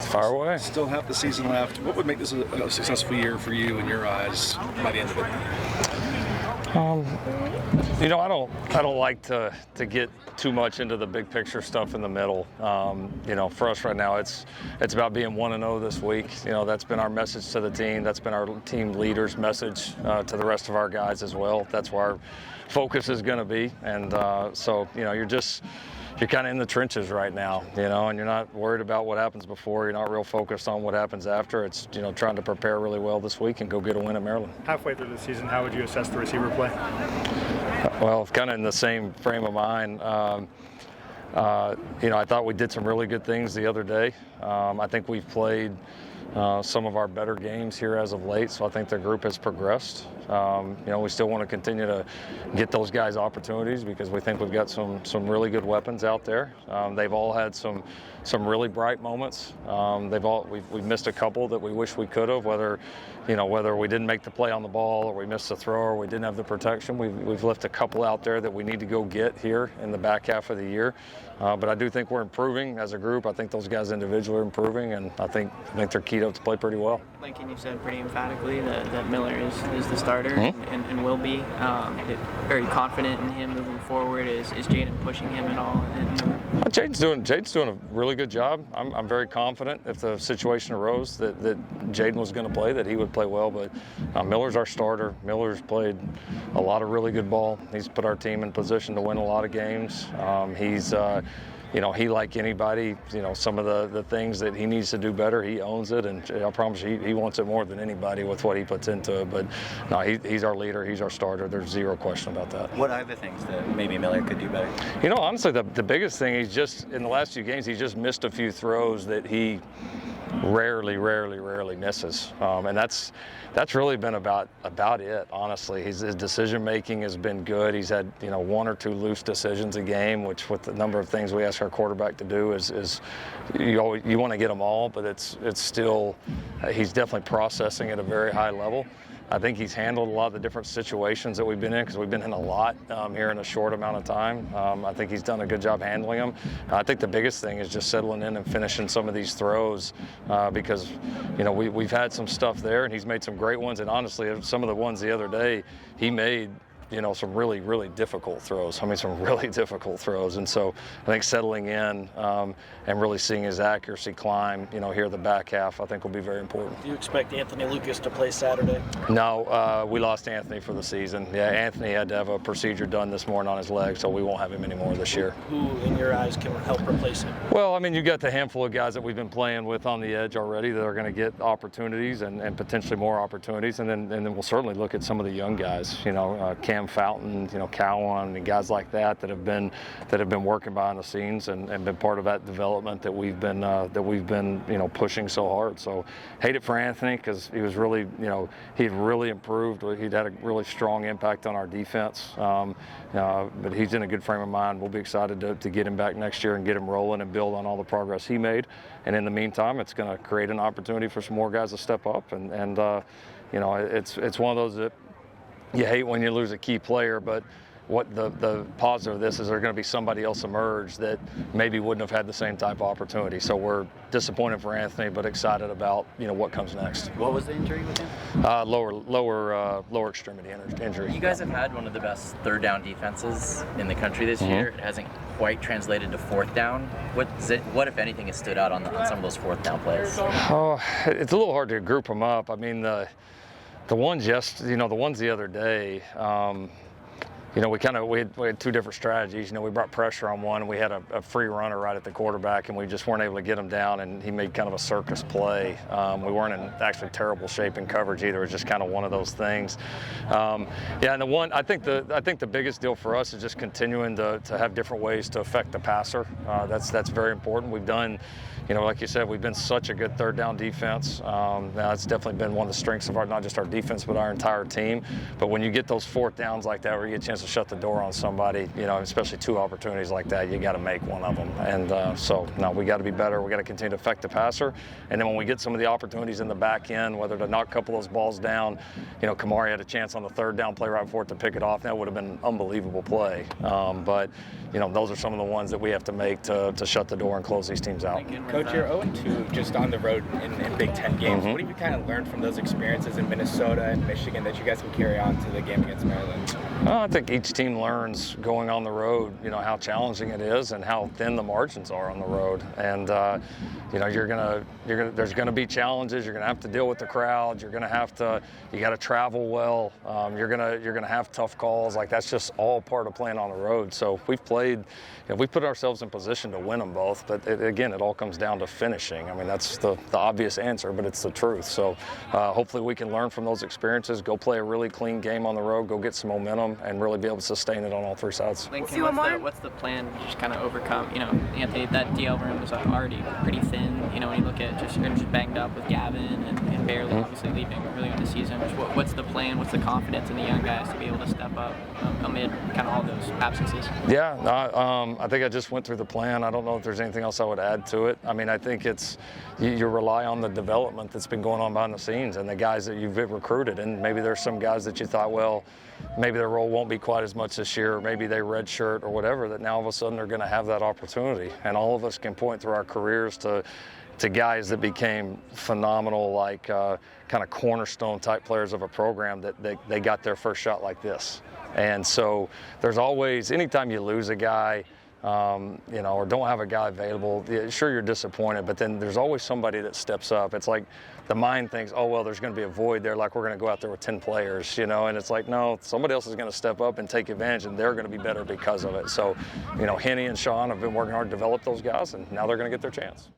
Fire away. Still half the season left. What would make this a successful year for you in your eyes by the end of it? I don't like to get too much into the big picture stuff in the middle. For us right now, it's about being 1-0 this week. That's been our message to the team. That's been our team leader's message to the rest of our guys as well. That's where our focus is going to be. And you're kind of in the trenches right now, and you're not worried about what happens before. You're not real focused on what happens after. It's, trying to prepare really well this week and go get a win at Maryland. Halfway through the season, how would you assess the receiver play? Well, kind of in the same frame of mind. I thought we did some really good things the other day. I think we've played some of our better games here as of late, so I think the group has progressed. We still want to continue to get those guys opportunities because we think we've got some really good weapons out there. They've all had some really bright moments. We've missed a couple that we wish we could have, whether we didn't make the play on the ball or we missed a throw or we didn't have the protection. We've left a couple out there that we need to go get here in the back half of the year. But I do think we're improving as a group. I think those guys individually are improving, and I think they're keyed up to play pretty well. Lincoln, you said pretty emphatically that Miller is the starter and will be. Very confident in him moving forward. Is Jaden pushing him at all? Jaden's doing a really good job. I'm very confident if the situation arose that Jaden was going to play, that he would play well. But Miller's our starter. Miller's played a lot of really good ball. He's put our team in position to win a lot of games. He, like anybody, some of the things that he needs to do better, he owns it, and I promise you, he wants it more than anybody with what he puts into it. But no, he's our leader, he's our starter. There's zero question about that. What are the things that maybe Miller could do better? Honestly, the biggest thing, he's just, in the last few games, he's just missed a few throws that he rarely misses, and that's really been about it, honestly. His decision making has been good. He's had one or two loose decisions a game, which with the number of things we ask our quarterback to do is you want to get them all, but it's still he's definitely processing at a very high level. I think he's handled a lot of the different situations that we've been in because we've been in a lot here in a short amount of time. I think he's done a good job handling them. I think the biggest thing is just settling in and finishing some of these throws because, we've had some stuff there and he's made some great ones. And honestly, some of the ones the other day he made, some really, really difficult throws. Some really difficult throws. And so I think settling in and really seeing his accuracy climb, here the back half, I think will be very important. Do you expect Anthony Lucas to play Saturday? No, we lost Anthony for the season. Yeah, Anthony had to have a procedure done this morning on his leg, so we won't have him anymore this year. Who, in your eyes, can help replace him? Well, you've got the handful of guys that we've been playing with on the edge already that are going to get opportunities and potentially more opportunities. And then we'll certainly look at some of the young guys, Cam Fountain, Cowan, and guys like that have been working behind the scenes and been part of that development that we've been pushing so hard. So hate it for Anthony because he was really he'd really improved. He'd had a really strong impact on our defense. But he's in a good frame of mind. We'll be excited to get him back next year and get him rolling and build on all the progress he made. And in the meantime, it's going to create an opportunity for some more guys to step up. And it's one of those that you hate when you lose a key player, but what the positive of this is there's going to be somebody else emerge that maybe wouldn't have had the same type of opportunity. So we're disappointed for Anthony, but excited about what comes next. What was the injury with him? Lower extremity injury. You guys have had one of the best third down defenses in the country this year. It hasn't quite translated to fourth down. What if anything has stood out on some of those fourth down plays? Oh, it's a little hard to group them up. The ones the other day, we had two different strategies. We brought pressure on one, and we had a free runner right at the quarterback, and we just weren't able to get him down, and he made kind of a circus play. We weren't in actually terrible shape in coverage either. It was just kind of one of those things. And the one I think the biggest deal for us is just continuing to have different ways to affect the passer. That's very important. We've done. Like you said, we've been such a good third down defense. Now it's definitely been one of the strengths of not just our defense, but our entire team. But when you get those fourth downs like that, where you get a chance to shut the door on somebody, especially 2 opportunities like that, you got to make one of them. And so, no, we got to be better. We got to continue to affect the passer. And then when we get some of the opportunities in the back end, whether to knock a couple of those balls down, Kamari had a chance on the 3rd down play right before it to pick it off. That would have been an unbelievable play. But those are some of the ones that we have to make to shut the door and close these teams out. Coach, you're 0-2 just on the road in Big Ten games. What have you kind of learned from those experiences in Minnesota and Michigan that you guys can carry on to the game against Maryland? Well, I think each team learns going on the road, how challenging it is and how thin the margins are on the road. And there's gonna be challenges. You're gonna have to deal with the crowd. You got to travel well. You're gonna have tough calls. Like, that's just all part of playing on the road. So we've played, we put ourselves in position to win them both. But it all comes down to finishing. I mean, that's the obvious answer, but it's the truth. So hopefully we can learn from those experiences, go play a really clean game on the road, go get some momentum, and really be able to sustain it on all 3 sides. Lincoln, what's the plan to just kind of overcome? Anthony, that DL room was already pretty thin. When you look at just banged up with Gavin and barely obviously leaving early in the season. What's the plan? What's the confidence in the young guys to be able to step up amid kind of all those absences? Yeah, I think I just went through the plan. I don't know if there's anything else I would add to it. I mean, I think it's you rely on the development that's been going on behind the scenes and the guys that you've recruited. And maybe there's some guys that you thought, well, maybe their role won't be quite as much this year, or maybe they redshirt or whatever, that now all of a sudden they're going to have that opportunity. And all of us can point through our careers to guys that became phenomenal, like kind of cornerstone type players of a program that they got their first shot like this. And so there's always, anytime you lose a guy, or don't have a guy available, sure, you're disappointed, but then there's always somebody that steps up. It's like the mind thinks, oh, well, there's going to be a void there, like we're going to go out there with 10 players, and it's like, no, somebody else is going to step up and take advantage, and they're going to be better because of it. So, Henny and Sean have been working hard to develop those guys, and now they're going to get their chance.